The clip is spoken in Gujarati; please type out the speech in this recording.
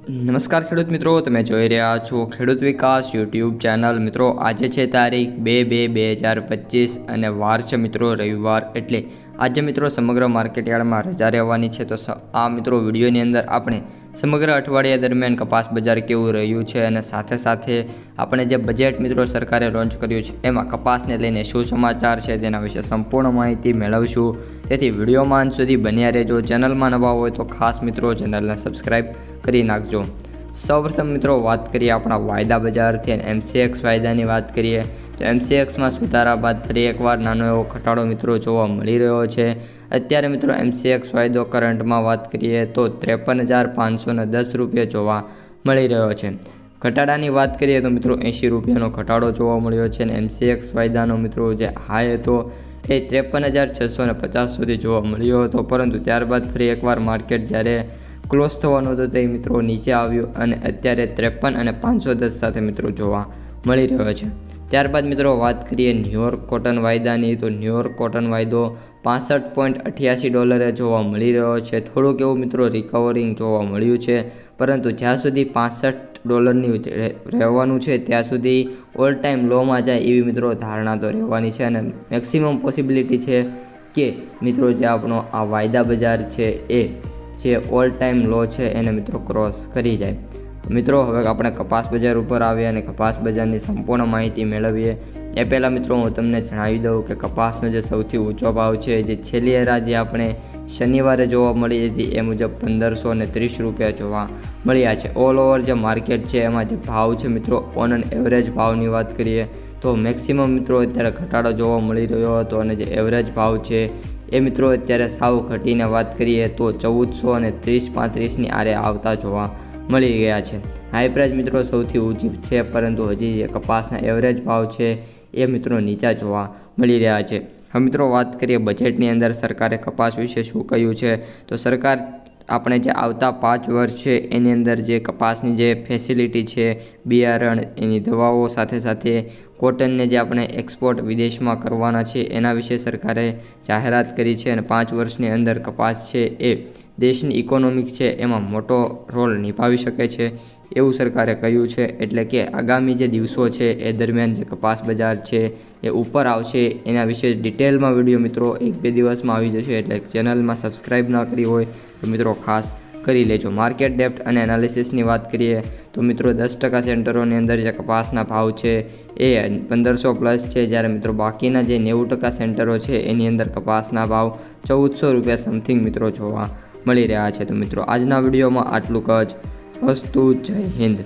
નમસ્કાર ખેડૂત મિત્રો, તમે જોઈ રહ્યા છો ખેડૂત વિકાસ યુટ્યુબ ચેનલ। મિત્રો આજે છે તારીખ 2/2/2025 અને વાર છે મિત્રો રવિવાર, એટલે આજે મિત્રો સમગ્ર માર્કેટયાર્ડમાં રજા રહેવાની છે। તો આ મિત્રો વિડીયોની અંદર આપણે સમગ્ર અઠવાડિયા દરમિયાન કપાસ બજાર કેવું રહ્યું છે અને સાથે સાથે આપણે જે બજેટ મિત્રો સરકારે લોન્ચ કર્યું છે એમાં કપાસને લઈને શું સમાચાર છે તેના વિશે સંપૂર્ણ માહિતી મેળવશું। તેથી વિડીયોમાં અંત સુધી બન્યા રહેજો। ચેનલમાં નવા હોય તો ખાસ મિત્રો ચેનલને સબસ્ક્રાઈબ કરી નાખજો। સૌપ્રથમ મિત્રો વાત કરીએ આપણા વાયદા બજારથી અને MCX વાયદાની વાત કરીએ તો MCXમાં સુધારા બાદ ફરી એકવાર નાનો એવો ઘટાડો મિત્રો જોવા મળી રહ્યો છે। અત્યારે મિત્રો MCX વાયદો કરંટમાં વાત કરીએ તો 53,510 રૂપિયા જોવા મળી રહ્યો છે। ઘટાડાની વાત કરીએ તો મિત્રો 80 રૂપિયાનો ઘટાડો જોવા મળ્યો છે અને MCX વાયદાનો મિત્રો જે હાઈ હતો એ 53,650 સુધી જોવા મળ્યો હતો, પરંતુ ત્યારબાદ ફરી એકવાર માર્કેટ જ્યારે ક્લોઝ થવાનું હતું તે મિત્રો નીચે આવ્યું અને અત્યારે 53 અને 510 સાથે મિત્રો જોવા મળી રહ્યો છે। ત્યારબાદ મિત્રો વાત કરીએ ન્યૂયોર્ક કોટન વાયદાની તો ન્યૂયોર્ક કોટન વાયદો $65.88 જોવા મળી રહ્યો છે। થોડુંક એવું મિત્રો રિકવરિંગ જોવા મળ્યું છે, પરંતુ જ્યાં સુધી $65 રહેવાનું છે ત્યાં સુધી ઓલ ટાઈમ લોમાં જાય એવી મિત્રો ધારણા તો રહેવાની છે અને મેક્સિમમ પોસિબિલિટી છે કે મિત્રો જે આપણો આ વાયદા બજાર છે એ જે ઓલ ટાઈમ લો છે એને મિત્રો ક્રોસ કરી જાય। મિત્રો હવે આપણે કપાસ બજાર ઉપર આવીએ અને કપાસ બજારની સંપૂર્ણ માહિતી મેળવીએ। એ પહેલાં મિત્રો હું તમને જણાવી દઉં કે કપાસનો જે સૌથી ઊંચો ભાવ છે જે છેલ્લી હરાજી આપણે શનિવારે જોવા મળી હતી એ મુજબ 1,530 રૂપિયા જોવા મળ્યા છે। ઓલ ઓવર જે માર્કેટ છે એમાં જે ભાવ છે મિત્રો ઓન એન એવરેજ ભાવની વાત કરીએ તો મેક્સિમમ મિત્રો અત્યારે ઘટાડો જોવા મળી રહ્યો હતો અને જે એવરેજ ભાવ છે એ મિત્રો અત્યારે સાવ ઘટીને વાત કરીએ તો 1,430-35ની આરે આવતા જોવા મળી ગયા છે। હાઈ પ્રાઇસ મિત્રો સૌથી ઊંચી છે, પરંતુ હજી જે કપાસના એવરેજ ભાવ છે એ મિત્રો નીચા જોવા મળી રહ્યા છે। હવે મિત્રો વાત કરીએ બજેટની અંદર સરકારે કપાસ વિશે શું કહ્યું છે તો સરકાર આપણે જે આવતા 5 વર્ષ છે એની અંદર જે કપાસની જે ફેસિલિટી છે, બિયારણ, એની દવાઓ, સાથે સાથે કોટનને જે આપણે એક્સપોર્ટ વિદેશમાં કરવાના છે એના વિશે સરકારે જાહેરાત કરી છે અને 5 વર્ષની અંદર કપાસ છે એ દેશની ઇકોનોમિક છે એમાં મોટો રોલ નિભાવી શકે છે એવું સરકારે કહ્યું છે। એટલે કે આગામી જે દિવસો છે એ દરમિયાન જે કપાસ બજાર છે એ ઉપર આવશે એના વિશે ડિટેલમાં વિડીયો મિત્રો 1-2 દિવસમાં આવી જશે, એટલે ચેનલમાં સબસ્ક્રાઈબ ના કરી હોય તો મિત્રો ખાસ કરી લેજો। માર્કેટ ડેપ્થ અને એનાલિસિસની વાત કરીએ તો મિત્રો 10% સેન્ટરોની અંદર જે કપાસના ભાવ છે એ 1500 પ્લસ છે, જ્યારે મિત્રો બાકીના જે 90% સેન્ટરો છે એની અંદર કપાસના ભાવ 1400 રૂપિયા સમથિંગ મિત્રો જોવા મળી રહ્યા છે। તો મિત્રો આજના વિડીયોમાં આટલું જ વસ્તુ। જય હિન્દ।